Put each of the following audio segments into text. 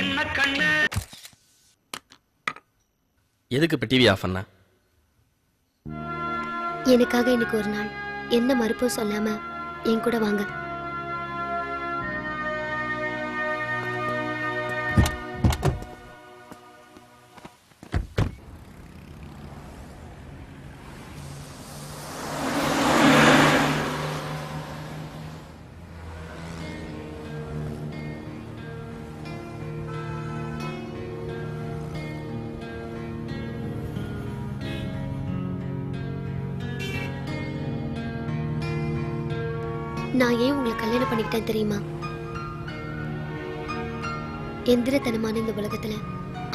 சின்ன கண்ணு. எதுக்கு இப்ப டிவி ஆஃப் பண்ண? எனக்காக இன்னைக்கு ஒரு நாள் என்ன மறுப்பும் சொல்லாம என் கூட வாங்க. நான் ஏன் உங்களை கல்யாணம் பண்ணிக்கிட்டேன் தெரியுமா? எந்திரத்தனமான இந்த உலகத்துல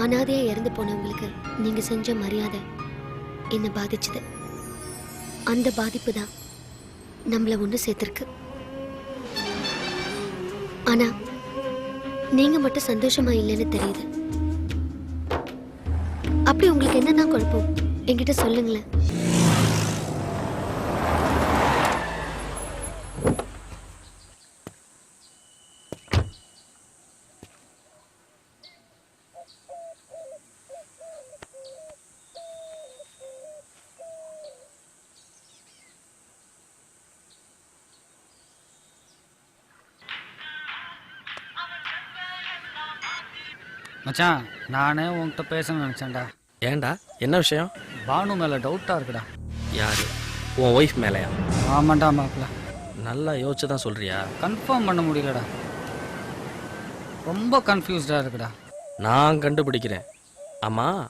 அனாதையா இறந்து போனவங்களுக்கு நீங்க செஞ்ச மரியாதை என்ன பாதிச்சது. அந்த பாதிப்பு தான் நம்மள ஒண்ணு சேர்த்திருக்கு. ஆனா நீங்க மட்டும் சந்தோஷமா இல்லைன்னு தெரியுது. அப்படி உங்களுக்கு என்னன்னா குழப்பம் என்கிட்ட சொல்லுங்களேன். மச்சான், நானே உன்கிட்ட பேசணும்னு நினச்சேன்டா. ஏன்டா, என்ன விஷயம்? பானு மேலே டவுட்டாக இருக்குடா. யாரு? உன் ஒய்ஃப் மேலையா? ஆமாண்டா மாப்பிள்ள. நல்லா யோசிச்சு தான் சொல்றியா? கன்ஃபார்ம் பண்ண முடியலடா, ரொம்ப கன்ஃபியூஸ்டாக இருக்குடா. நான் கண்டுபிடிக்கிறேன். ஆமாம்,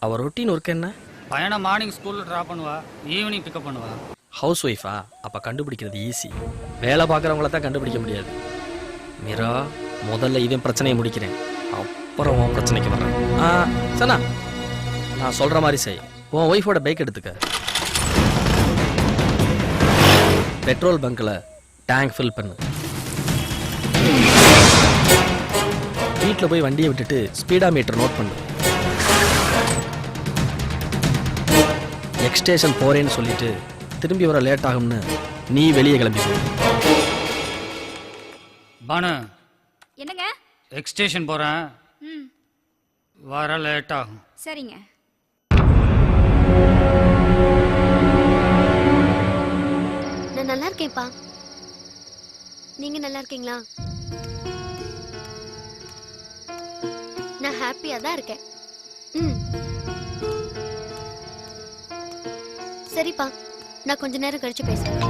அவள் ரொட்டீன் ஒர்க் என்ன? பையனை மார்னிங் ஸ்கூலில் ட்ராப் பண்ணுவா, ஈவினிங் பிக்கப் பண்ணுவா. ஹவுஸ் ஒய்ஃபா? அப்போ கண்டுபிடிக்கிறது ஈஸி. வேலை பார்க்குறவங்கள தான் கண்டுபிடிக்க முடியாது. மீரா, முதல்ல இதன் பிரச்சனையை முடிக்கிறேன், அப்புறம் உன் பிரச்சனைக்கு வரேன். சனா, நான் சொல்கிற மாதிரி செய். உன் ஒய்ஃபோட பைக் எடுத்துக்க, பெட்ரோல் பங்க்கில் டேங்க் ஃபில் பண்ணு. வீட்டில் போய் வண்டியை விட்டுட்டு ஸ்பீடா மீட்டர் நோட் பண்ணு. நெக்ஸ்ட் ஸ்டேஷன் போறேன்னு சொல்லிட்டு திரும்பி வர லேட் ஆகும்னு நீ வெளியே கிளம்பி போ. பானு, என்னங்க? எக்ஸ்டேஷன் போகிறேன், வர லேட் ஆகும். சரிங்க. நான் நல்லா இருக்கேன்ப்பா. நீங்க நல்லா இருக்கீங்களா? நான் ஹாப்பியா தான் இருக்கேன். சரிப்பா, நான் கொஞ்ச நேரம் கழிச்சு பேசுறேன்.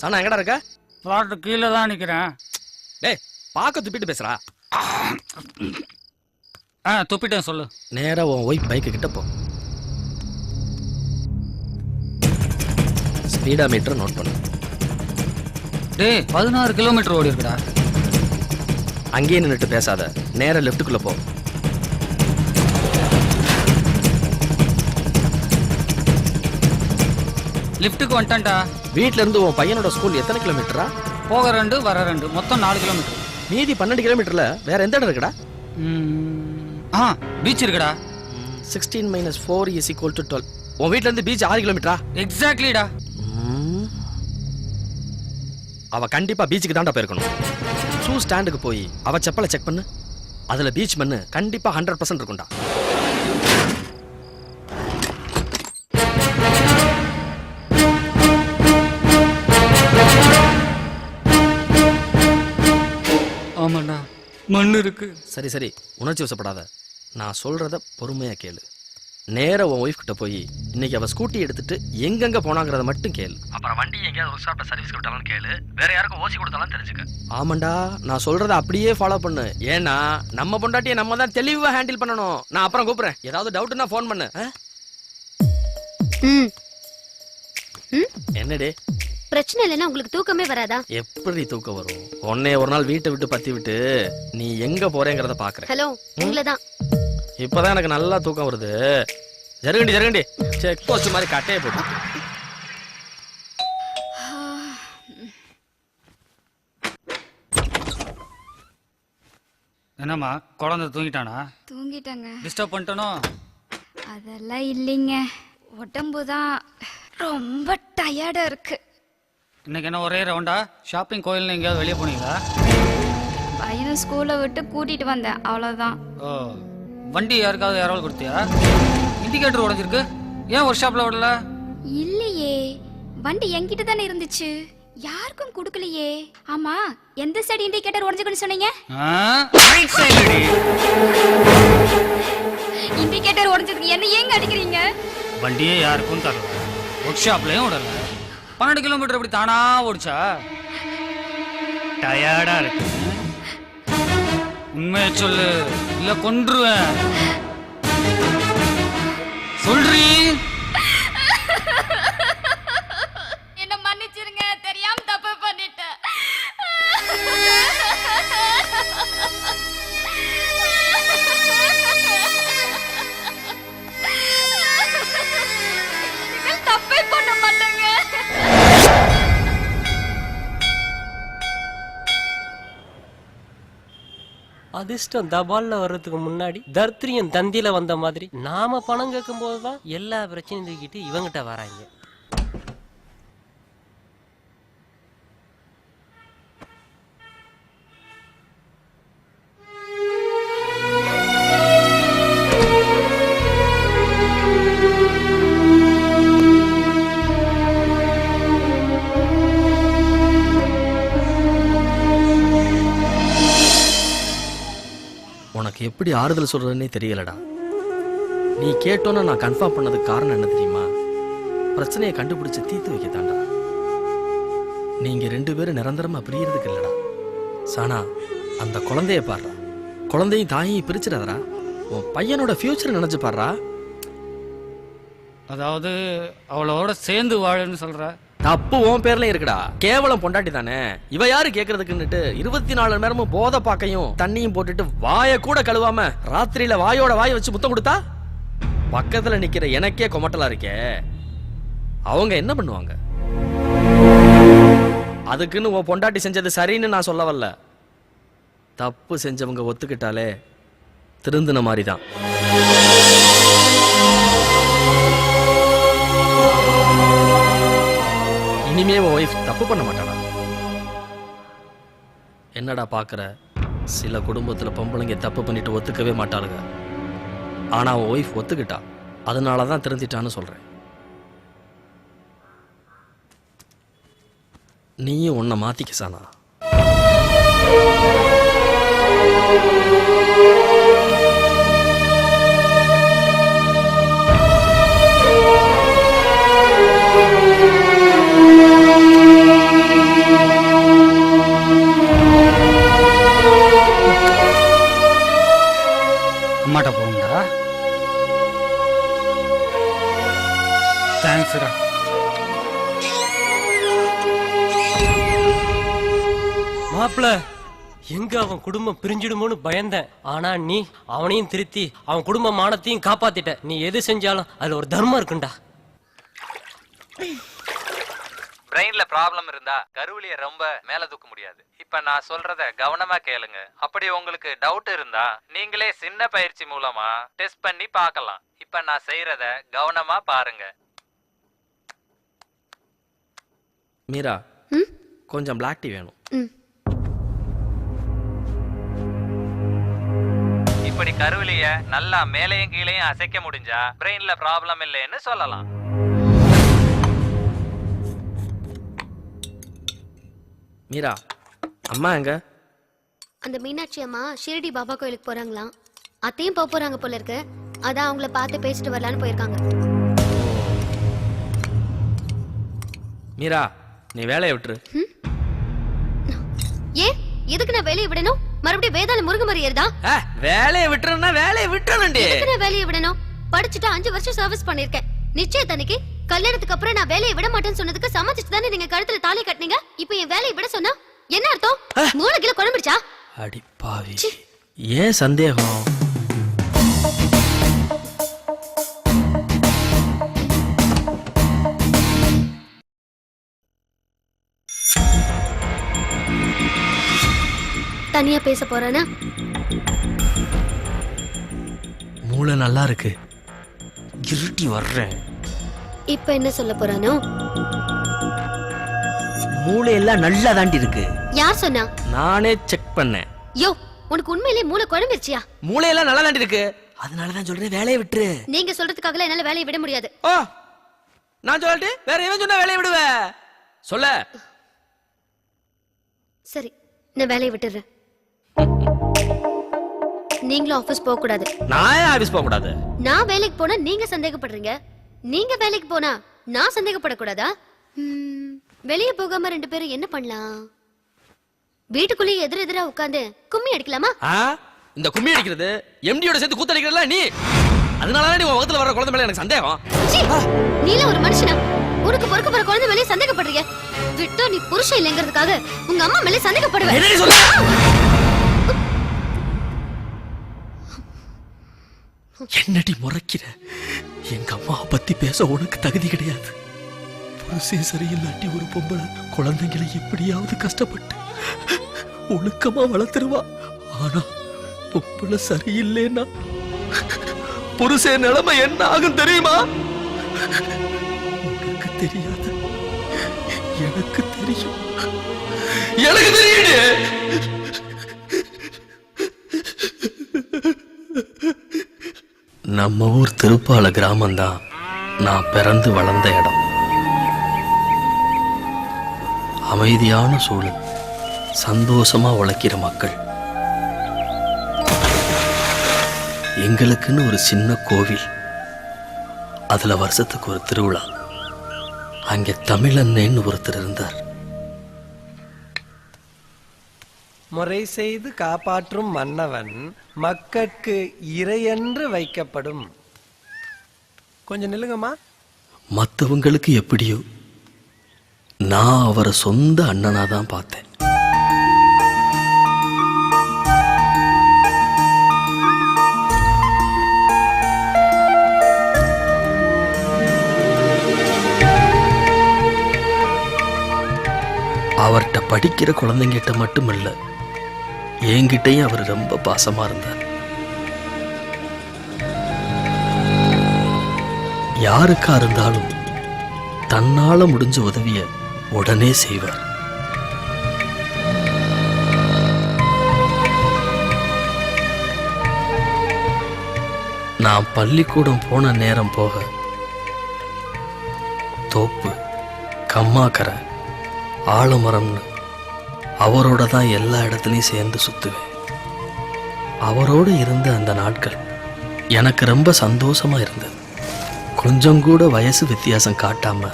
சனா, எங்கடா இருக்க? பிளாட்டு கீழே தான் நிற்கிறேன். டேய், பார்க்க துப்பிட்டு பேசுறா. துப்பிட்டேன், சொல்லு. நேரா உன் ஒய்ஃப் பைக்கு கிட்ட போ, ஸ்பீடா மீட்டர் நோட் பண்ணு. டேய், 16 கிலோமீட்டர் ஓடி இருக்குடா. அங்கேயே நின்றுட்டு பேசாத, நேரா லெஃப்ட்டுக்குள்ள போ. லிஃப்ட்டுக்கு வந்துட்டேன்டா. வீட்ல இருந்து உன் பையனோட ஸ்கூல் எத்தனை கிலோமீட்டரா? போக 2 வர 2, மொத்தம் 4 கிலோமீட்டர். மீதி 12 கிலோமீட்டர்ல வேற எந்த இடம் இருக்குடா? பீச் இருக்குடா. 16 - 4 = 12. உன் வீட்ல இருந்து பீச் 6 கிலோமீட்டரா? எக்ஸாக்ட்லிடா. அவ கண்டிப்பா பீச்சுக்கு தாண்டா போயிருக்கணும். ஷூ ஸ்டாண்டுக்கு போய் அவ செப்பலை செக் பண்ணு, அதுல பீச் மண்ணு கண்டிப்பா 100% இருக்கும்டா. ஆமாண்டா, மண்ணு இருக்கு. சரி சரி, உணர்ச்சி வசப்படாத, நான் சொல்றத பொறுமையா கேளு. நேர உன் ஒய்ஃப் கிட்ட போய் இன்னைக்கு அவ ஸ்கூட்டி எடுத்துட்டு எங்கெங்க போனாங்கிறத மட்டும் கேளு. அப்புறம் வண்டி எங்கேயாவது ஒர்க் ஷாப்ல சர்வீஸ் விட்டாலும் கேளு, வேற யாருக்கும் ஓசி கொடுத்தாலும் தெரிஞ்சுக்க. ஆமாண்டா, நான் சொல்றத அப்படியே ஃபாலோ பண்ணு. ஏன்னா நம்ம பொண்டாட்டியை நம்ம தான் தெளிவா ஹேண்டில் பண்ணணும். நான் அப்புறம் கூப்பிடுறேன், ஏதாவது டவுட்னா ஃபோன் பண்ணு. என்னடே பிரச்சனை இல்லைன்னா உங்களுக்கு தூக்கமே வராதா? எப்படி தூக்கம் வரும்? உன்னை ஒரு நாள் வீட்டை விட்டு பத்தி விட்டு நீ எங்க போறேங்கிறத பாக்குறேன். ஹலோ, உங்களதான். இப்பதான் எனக்கு நல்லா தூக்கம் வருது. ஜருகண்டி ஜருகண்டி, செக் போஸ்ட் மாதிரி கட்டையை போட்டு. என்னம்மா, குழந்தை தூங்கிட்டானா? தூங்கிட்டேங்க. டிஸ்டர்ப் பண்ணிட்டனோ? அதெல்லாம் இல்லைங்க, உடம்பு தான் ரொம்ப டயர்டா இருக்கு. இன்னைக்கு என்ன ஒரே ரவுண்டா? ஷாப்பிங் கோயில்னு எங்கேயாவது வெளியே போனீங்களா? பையனை ஸ்கூலை விட்டு கூட்டிட்டு வந்தேன், அவ்வளோதான். ஓ, வண்டி யாராவது கொடுத்தியா? இண்டிகேட்டர் உடஞ்சிருக்கு, ஏன் ஒர்க் ஷாப்ல விடல? இல்லையே, வண்டி என்கிட்ட தானே இருந்துச்சு, யாருக்கும் கொடுக்கலையே. ஆமா, எந்த சைடு இண்டிகேட்டர் உடஞ்சுக்குன்னு சொன்னீங்க? இண்டிகேட்டர் உடஞ்சதுக்கு என்ன ஏங்க அடிக்கிறீங்க? வண்டியே யாருக்கும் தரல, ஒர்க் ஷாப்லயும் விடல. 12 கிலோமீட்டர் எப்படி தானா ஓடிச்சா? டயர்டா இருக்கு. உண்மையை சொல்லு, இல்ல கொன்றுவேன். சொல்றீ? என்ன மன்னிச்சிருங்க, தெரியாம தப்பு பண்ணிட்டேன். இனிமேல் தப்பே பண்ண மாட்டேங்க. அதிர்ஷ்டம் தபால்ல வர்றதுக்கு முன்னாடி தர்த்திரியம் தந்தியில வந்த மாதிரி நாம பணம் கேட்கும் போதுதான் எல்லா பிரச்சனையும் தூக்கிட்டு இவங்கிட்ட வராங்க. உனக்கு எப்படி ஆறுதல் சொல்றதுன்னே தெரியலடா. நீ கேட்டோன்னு நான் கன்ஃபார்ம் பண்ணதுக்கு காரணம் என்ன தெரியுமா? பிரச்சனையை கண்டுபிடிச்சு தீர்த்து வைக்கத்தாண்டா. நீங்க 2 பேரும் நிரந்தரமா பிரியறதுக்கு இல்லடா. சானா, அந்த குழந்தைய பாடுறா. குழந்தையும் தாயையும் பிரிச்சிடாதடா. உன் பையனோட ஃபியூச்சர் நினைச்சு பாடுறா. அதாவது அவளோட சேர்ந்து வாழுன்னு சொல்ற? தப்பு உன் பேர்ல இருக்குடா. கேவலம் பொண்டாட்டி தானே. இவ யாரு கேக்குறதுக்குன்னுட்டு 24 மணி நேரமும் போதை பாக்கையும் தண்ணியும் போட்டுட்டு வாய கூட கழுவாம ராத்திரியில வாயோட வாய வச்சு முத்தம் கொடுத்தா பக்கத்துல நிக்கிற எனக்கே கொமட்டலா இருக்கே. அவங்க என்ன பண்ணுவாங்க? அதுக்குன்னு உன் பொண்டாட்டி செஞ்சது சரின்னு நான் சொல்ல வரல. தப்பு செஞ்சவங்க ஒத்துக்கிட்டாலே திருந்தின மாதிரிதான். இனிமே உன் ஒய்ஃப் தப்பு பண்ண மாட்டாளா? என்னடா பாக்குற? சில குடும்பத்துல பொம்பளைங்க தப்பு பண்ணிட்டு ஒத்துக்கவே மாட்டாளுங்க. ஆனா உன் ஒய்ஃப் ஒத்துக்கிட்டா, அதனாலதான் திருந்திட்டான்னு சொல்றேன். நீயும் உன்னை மாத்திக்க சானா. அம்மாட்ட போகுண்டா. தேங்க்ஸ்டா. மாப்பிள்ள, எங்க அவன் குடும்பம் பிரிஞ்சிடுமோன்னு பயந்தேன். ஆனா நீ அவனையும் திருத்தி அவன் குடும்ப மானத்தையும் காப்பாத்திட்ட. நீ எது செஞ்சாலும் அதுல ஒரு தர்மம் இருக்குண்டா. பிரெயின்ல ப்ராப்ளம் இருந்தா கருவிலிய ரொம்ப மேல தூக்க முடியாது. இப்ப நான் சொல்றத கவனமா கேளுங்க. அப்படி உங்களுக்கு டவுட் இருந்தா நீங்களே சின்ன பயிற்சி மூலமா டெஸ்ட் பண்ணி பார்க்கலாம். இப்ப நான் செய்யறத கவனமா பாருங்க. மீரா, கொஞ்சம் பிளாக் டீ வேணும். இப்படி கருவிலிய நல்லா மேலையும் கீழையும் அசைக்க முடிஞ்சா பிரெயின்ல ப்ராப்ளம் இல்லைன்னு சொல்லலாம். மீரா, அம்மா எங்க? அந்த மீனாட்சி அம்மா ஷிரடி பாபா கோயிலுக்கு போறாங்களாம். அத்தையும் போறாங்க போல இருக்கு. அதான் அவங்கள பார்த்து பேசிட்டு வரலான்னு போயிருக்காங்க. மீரா, நீ வேலையை விட்டுரு. ஏன் எதுக்கு நான் வேலையை விடணும்? மறுபடியும் வேதாள முருங்க மாதிரி ஏறுதா? வேலையை விட்டுறேன்னா வேலையை விட்டுறேன்டி. எதுக்கு நான் வேலையை விடணும்? படிச்சுட்டு 5 வருஷம் சர்வீஸ் பண்ணிருக்கேன். நிச்சயத்தன்னைக்கு கல்யாணத்துக்கு அப்புறம் நான் வேலையை விட மாட்டேன்னு சொன்னதுக்கு சம்மதிச்சு தானே நீங்க கழுத்துல தாலி கட்டினீங்க. இப்போ என் வேலையை விட சொன்னா என்ன அர்த்தம்? 3 கிலோ குழம்பிடுச்சா? அடி பாவி, ஏன் சந்தேகம்? தனியா பேச போறானா? மூளை நல்லா இருக்கு, இருட்டி வர்றேன். இப்ப என்ன சொல்ல போறானோ? மூளையெல்லாம் நல்லா தாண்டி இருக்கு. யார் சொன்னா? நானே செக் பண்ணேன். யோ, உனக்கு உண்மையிலே மூளை குழம்பிருச்சியா? மூளையெல்லாம் நல்லா தாண்டி இருக்கு. அதனாலதான் சொல்றேன் வேலையை விட்டுரு. நீங்க சொல்றதுக்காக என்னால வேலையை விட முடியாது. ஓ, நான் சொல்லிட்டு வேற எவன் சொன்னா வேலையை விடுவ? சொல்ல. சரி, நான் வேலையை விட்டுறேன். நீங்களும் ஆபீஸ் போக கூடாது. நான் ஆபீஸ் போக கூடாது. நான் வேலைக்கு போனா நீங்க சந்தேகப்படுறீங்க, நீங்க வேலைக்கு போனா நான் சந்தேகப்படக்கூடாதா? வெளியே போகாம ரெண்டு பேரும் என்ன பண்ணலாம்? வீட்டுக்குள்ளேயே எதிரெதிரா உட்கார்ந்து கும்மி அடிக்கலாமா? இந்த கும்மி அடிக்கிறது எம்டியோட சேர்த்து கூத்தடிக்கிறதுல நீ. அதனாலதான் நீ உன் வகுத்துல வர குழந்தை மேல எனக்கு சந்தேகம். நீல ஒரு மனுஷனா? உனக்கு பொறுக்க போற குழந்தை மேலே சந்தேகப்படுறீங்க? விட்டோ நீ புருஷன் இல்லைங்கிறதுக்காக உங்க அம்மா மேலே சந்தேகப்படுவேன். என்னடி முறைக்கிற? எங்க அம்மா பத்தி பேச உனக்கு தகுதி கிடையாது. புருஷன் சரியில்லாட்டி ஒரு பொம்பளை குழந்தைங்களை எப்படியாவது கஷ்டப்பட்டு ஒழுக்கமா வளர்த்துருவா. ஆனா பொம்பளை சரியில்லைன்னா புருஷன் நிலைமை என்ன ஆகும் தெரியுமா? உனக்கு தெரியாது, எனக்கு தெரியும். எனக்கு தெரியும். நம்ம ஊர் திருப்பால கிராமம்தான் நான் பிறந்து வளர்ந்த இடம். அமைதியான சூழல், சந்தோஷமா உழைக்கிற மக்கள். எங்களுக்குன்னு ஒரு சின்ன கோவில், அதுல வருஷத்துக்கு ஒரு திருவிழா. அங்கே தமிழண்ணேன்னு ஒருத்தர் இருந்தார். முறை செய்து காப்பாற்றும் மன்னவன் மக்கட்கு இறையென்று வைக்கப்படும். கொஞ்சம் நில்லுங்கம்மா. மற்றவங்களுக்கு எப்படியோ, நான் அவரை சொந்த அண்ணனா தான் பார்த்தேன். அவர்கிட்ட படிக்கிற குழந்தைங்கிட்ட மட்டும் இல்ல, என்கிட்டயும் அவர் ரொம்ப பாசமா இருந்தார். யாருக்கா இருந்தாலும் தன்னால முடிஞ்ச உதவிய உடனே செய்வார். நான் பள்ளிக்கூடம் போன நேரம் போக தோப்பு, கம்மாக்கரை, ஆலமரம்னு அவரோட தான் எல்லா இடத்துலையும் சேர்ந்து சுத்துவேன். அவரோடு இருந்த அந்த நாட்கள் எனக்கு ரொம்ப சந்தோஷமா இருந்தது. கொஞ்சம் கூட வயசு வித்தியாசம் காட்டாம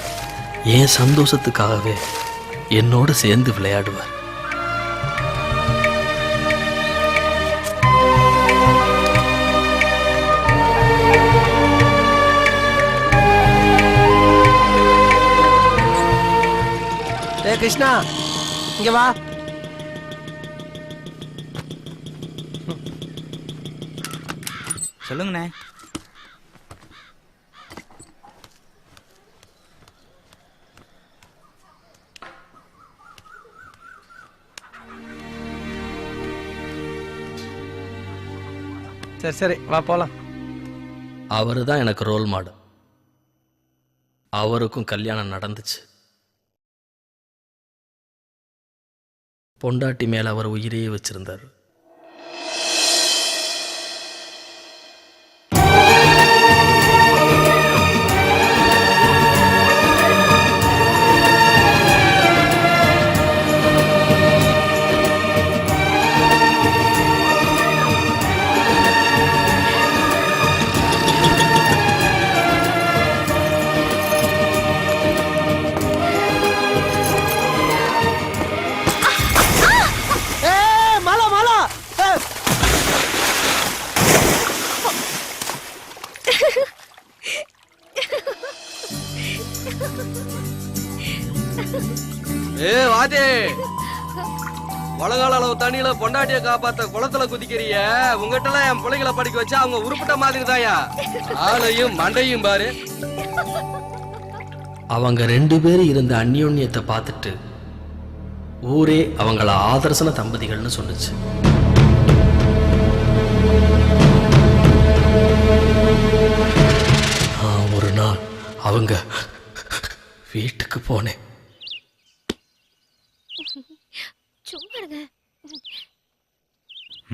என் சந்தோஷத்துக்காகவே என்னோட சேர்ந்து விளையாடுவார். கிருஷ்ணா, இங்க வா. சொல்லுங்கண்ணே. சரி சரி, வா போலாம். அவரு தான் எனக்கு ரோல் மாடல். அவருக்கும் கல்யாணம் நடந்துச்சு. பொண்டாட்டி மேல அவர் உயிரையே வச்சிருந்தார். உலகால அளவு தண்ணியில பொண்டாட்டிய காப்பாத்த குளத்துல குதிக்கிறிய. உங்ககிட்ட எல்லாம் என் பிள்ளைகளை படிக்க வச்சா அவங்க உருப்பிட்ட மாதிரி தாயா. ஆளையும் மண்டையும் பாரு. அவங்க ரெண்டு பேரும் இருந்த அந்யோன்யத்தை பார்த்துட்டு ஊரே அவங்கள ஆதர்சன தம்பதிகள்னு சொன்னுச்சு. ஒரு நாள் அவங்க வீட்டுக்கு போனேன்.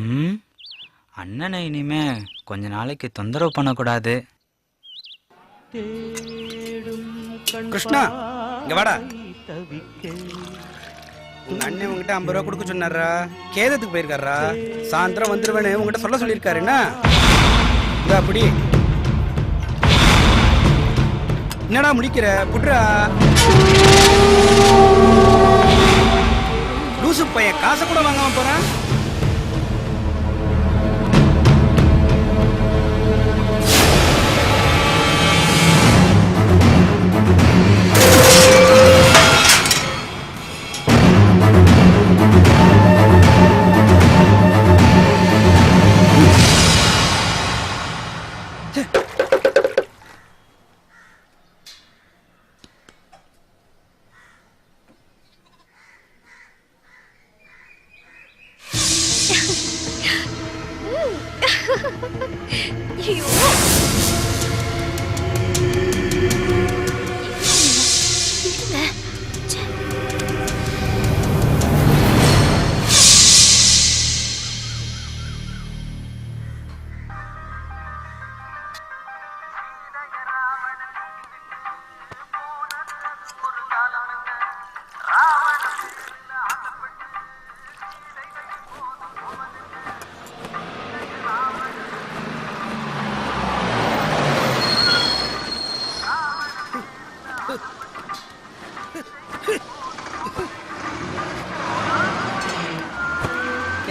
ம் அண்ணனை இனிமே கொஞ்ச நாளைக்கு தொந்தரவு பண்ணக்கூடாது. கிருஷ்ணா இங்க வாடா. உங்க அண்ணன் உங்ககிட்ட 50 ரூபா கொடுக்க சொன்னாரா? கேதத்துக்கு போயிருக்காரா? சாயந்தரம் வந்துருவேன்னு உங்ககிட்ட சொல்ல சொல்லியிருக்காரு. என்ன இந்த அப்படி என்னடா முடிக்கிற? புட்ரா லூசு பையன், காசை கூட வாங்காம போறேன்.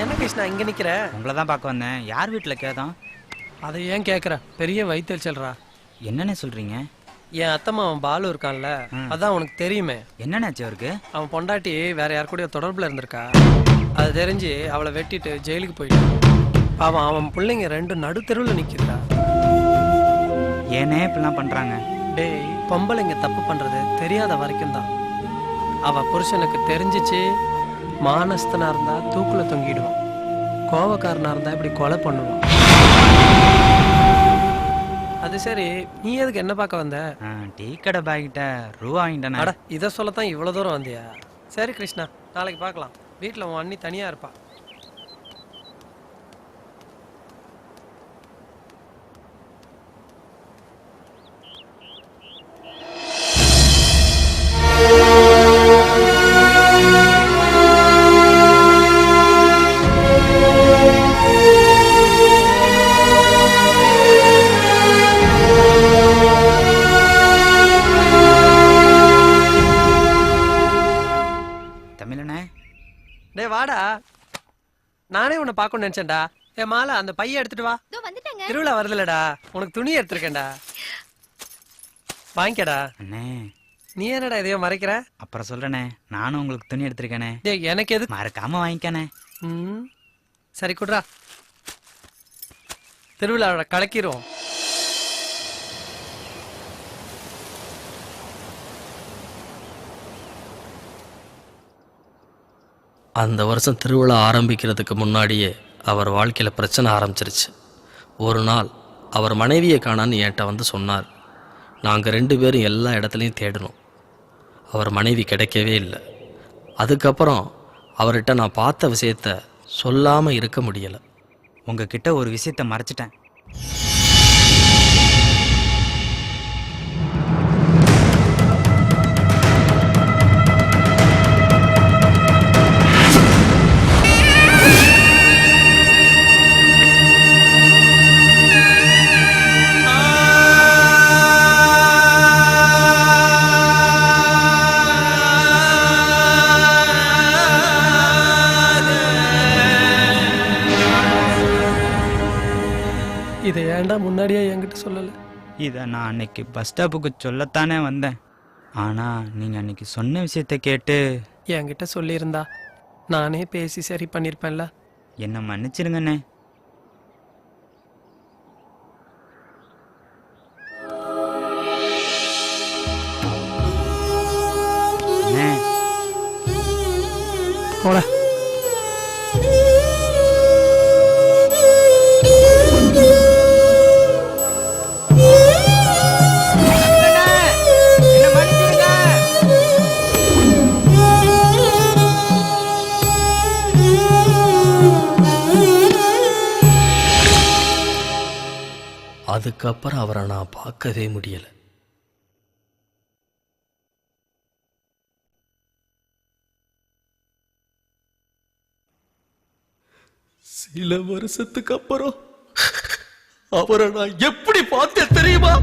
என்ன கிருஷ்ணா இங்க நிக்கிற? உங்களை தான் பார்க்க வந்தேன். யார் வீட்டில் கேதான்? அதை ஏன் கேக்குற? பெரிய வயிற்றுச்சல்றா. என்னண்ணே சொல்றீங்க? என் அத்தம்மா அவன் பாலு இருக்கான்ல, அதான் உனக்கு தெரியுமே. என்னண்ணாச்சு அவருக்கு? அவன் பொண்டாட்டி வேற யார் கூடயோ தொடர்புல இருந்திருக்கா. அது தெரிஞ்சு அவளை வெட்டிட்டு ஜெயிலுக்கு போயிட்டான். அவன் பிள்ளைங்க 2 நடுத்தெருவில் நிக்குதுடா. ஏனே இப்படிலாம் பண்றாங்க? டேய், பொம்பளைங்க தப்பு பண்றது தெரியாத வரைக்கும் தான். அவ புருஷனுக்கு தெரிஞ்சிச்சு, மானஸ்தனா இருந்தா தூக்குல தொங்கிடுவான், கோவக்காரனா இருந்தா இப்படி கொலை பண்ணுவான். அது சரி, நீ எதுக்கு என்ன பார்க்க வந்த? டீ கடை பாய்கிட்ட ரூபா வாங்கிட்டேன். அட, இதை சொல்லத்தான் இவ்வளவு தூரம் வந்தியா? சரி கிருஷ்ணா, நாளைக்கு பார்க்கலாம். வீட்டில் உன் அண்ணி தனியா இருப்பா. டேய் வாடா, நானே உன்னை பார்க்கணும்னு நினைச்சேன்டா. ஏ மாலா, அந்த பைய எடுத்துட்டு வா. திருவிழா வருதுலடா, உனக்கு துணி எடுத்துருக்கேன்டா, வாங்கிக்கடா. அண்ணே, நீ என்னடா இதையோ மறைக்கிற? அப்புறம் சொல்றேனே, நானும் உங்களுக்கு துணி எடுத்திருக்கேனே. டேய், எனக்கு எது? மறக்காம வாங்கிக்கணே. சரி குட்ரா, திருவிழாவோட கலக்கிரும். அந்த வருஷம் திருவிழா ஆரம்பிக்கிறதுக்கு முன்னாடியே அவர் வாழ்க்கையில் பிரச்சனை ஆரம்பிச்சிருச்சு. ஒரு நாள் அவர் மனைவியை காணான்னு என்கிட்ட வந்து சொன்னார். நாங்கள் 2 பேரும் எல்லா இடத்துலையும் தேடினோம். அவர் மனைவி கிடைக்கவே இல்லை. அதுக்கப்புறம் அவர்கிட்ட நான் பார்த்த விஷயத்த சொல்லாமல் இருக்க முடியலை. உங்ககிட்ட ஒரு விஷயத்த மறைச்சிட்டேன். இதை ஏன்டா முன்னாடியே என்கிட்ட சொல்லலை? இதை நான் அன்னைக்கு பஸ் ஸ்டாப்புக்கு சொல்லத்தானே வந்தேன். ஆனால் நீங்கள் அன்னைக்கு சொன்ன விஷயத்த கேட்டு என்கிட்ட சொல்லியிருந்தா நானே பேசி சரி பண்ணியிருப்பேன்ல. என்னை மன்னிச்சிருங்கண்ணே. போட அதுக்கப்புறம் அவரை நான் பார்க்கவே முடியல. சில வருஷத்துக்கு அப்புறம் அவரை நான் எப்படி பார்த்தேன் தெரியுமா?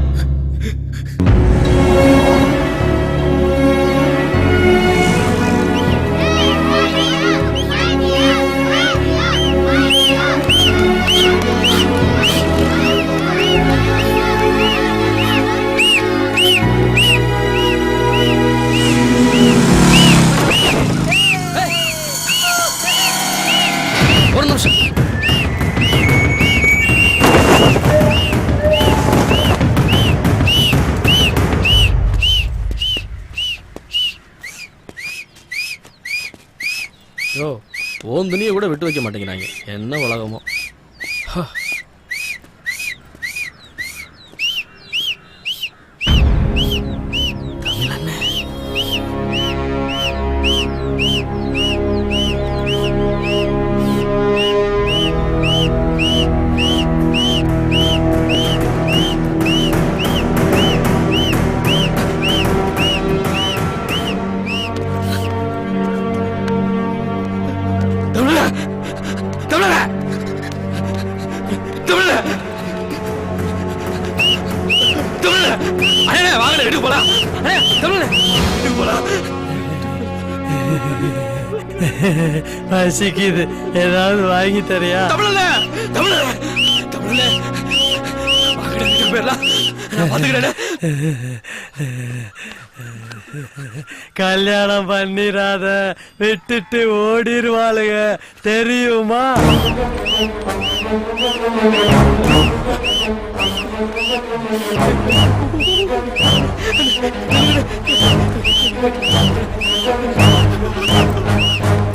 ஒரு நிமிஷம். யோ, ஓன் துணியை கூட விட்டு வைக்க மாட்டேங்கிறாங்க. என்ன உலகமோ. பசிக்குது, ஏதாவது வாங்கி தரியா? கல்யாணம் பண்ணிராத, விட்டுட்டு ஓடிடுவாளுங்க தெரியுமா?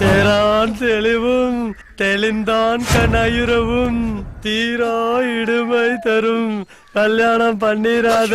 தேரான் தெளிவும் தெளிந்தான் கனயுறவும் தீரா இடுமை தரும். கல்யாணம் பண்ணிராத.